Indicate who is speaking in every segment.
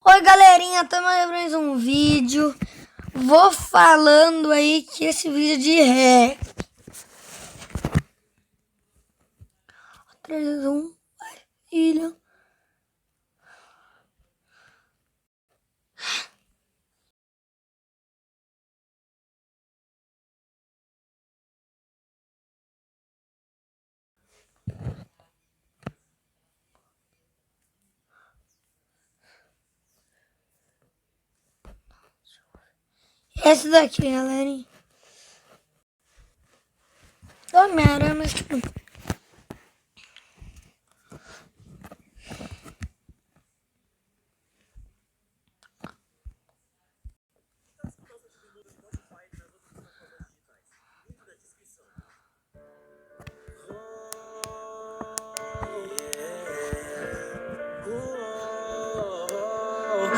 Speaker 1: Oi galerinha, estamos aí mais um vídeo. Vou falando aí que esse vídeo de ré 3, 2, 1, filho. Esse daqui, galerinha. Homem-Aranha, mas tipo...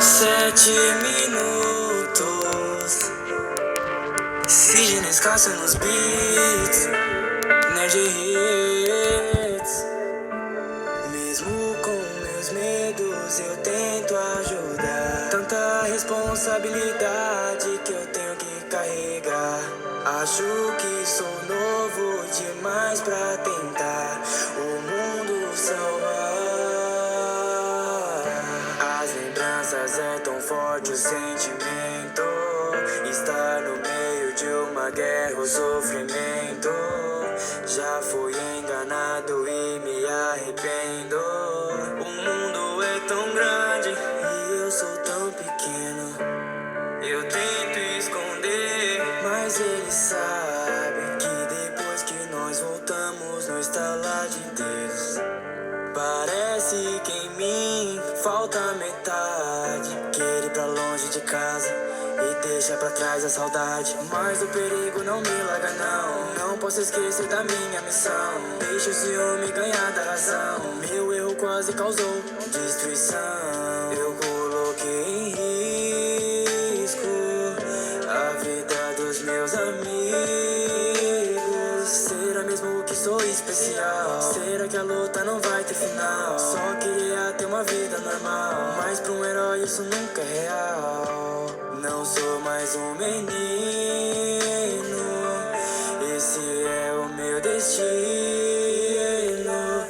Speaker 2: Sete minutos, Sidney descalça nos beats, Nerd Hits. Mesmo com meus medos eu tento ajudar. Tanta responsabilidade que eu tenho que carregar. Acho que sou novo demais pra tentar o mundo salvar. As lembranças é tão forte o sentimento. Estar no meio de uma guerra, o sofrimento. Já fui enganado e me arrependo. O mundo é tão grande e eu sou tão pequeno. Eu tento esconder, mas eles sabem que depois que nós voltamos no estalar de dedos. Parece que em mim falta metade. Quero ir pra longe de casa e deixa pra trás a saudade. Mas o perigo não me larga não. Não posso esquecer da minha missão. Deixa o ciúme ganhar da razão. Meu erro quase causou destruição. Eu coloquei em risco a vida dos meus amigos. Será mesmo que sou especial? Será que a luta não vai ter final? Só queria ter uma vida normal, mas pra um herói isso nunca é real. Não sou mais um menino, esse é o meu destino.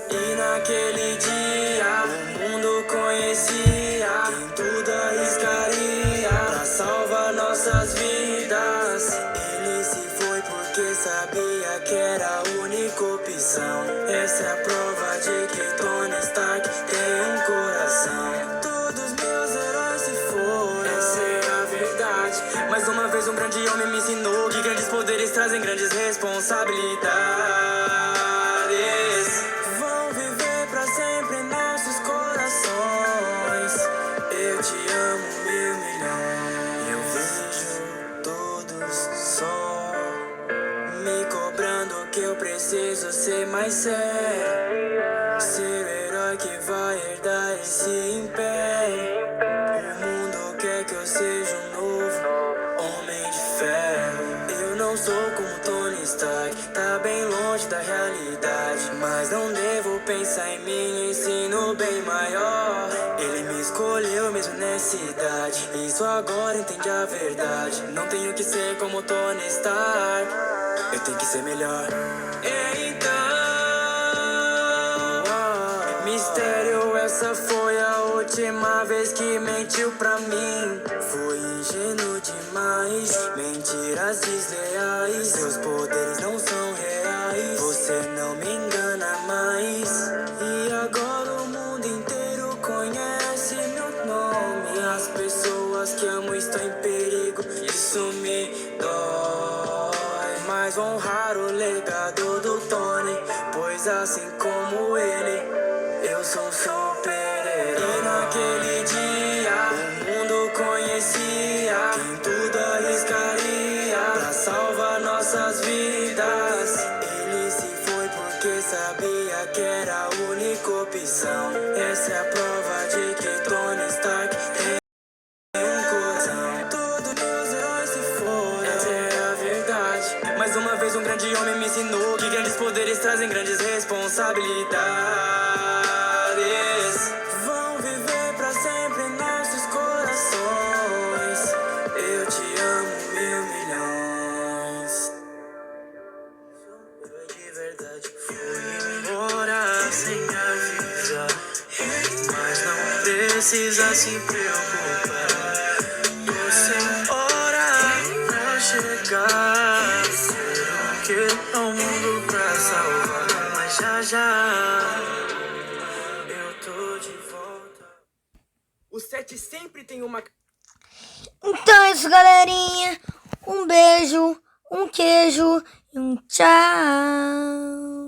Speaker 2: E naquele dia o mundo conhecia quem tudo arriscaria pra salvar nossas vidas. Ele se foi porque sabia que era a única opção. Essa é a prova de que Tony Stark tem um coração. Todos meus heróis se foram, essa é a verdade. Mais uma vez um grande homem me ensinou que grandes poderes trazem grandes responsabilidades. Vão viver pra sempre em nossos corações. Eu te amo, meu milhão. Eu vejo todos só me cobrando que eu preciso ser mais sério. Ser o herói que vai herdar esse império. O mundo quer que eu seja um novo homem de ferro. Eu não sou como Tony Stark, tá bem longe da realidade. Mas não devo pensar em mim, ensino bem maior. Ele me escolheu mesmo nessa idade. Isso agora entende a verdade. Não tenho que ser como Tony Stark, eu tenho que ser melhor. Então, mistério, essa foi a última vez que mentiu pra mim. Foi ingênuo demais, mentiras desleais. Seus poderes não são reais, você não me engana mais. E agora o mundo inteiro conhece meu nome. As pessoas que amo estão em perigo, isso me dói. Mas vou honrar o legado do Tony, pois assim como ele, eu sou um super-herói. E naquele dia o mundo conhecia quem tudo arriscaria pra salvar nossas vidas. Ele se foi porque sabia que era a única opção. Essa é a prova de que Tony Stark tem um coração. Todos meus heróis se foram, essa é a verdade. Mais uma vez um grande homem me ensinou que grandes poderes trazem grandes responsabilidades. Vão viver pra sempre em nossos corações. precisa se preocupar. Tô sem hora pra chegar. Que é um mundo pra salvar. Mas já já eu tô de volta. O 7 sempre tem uma...
Speaker 1: Então é isso, galerinha. Um beijo, um queijo e um tchau.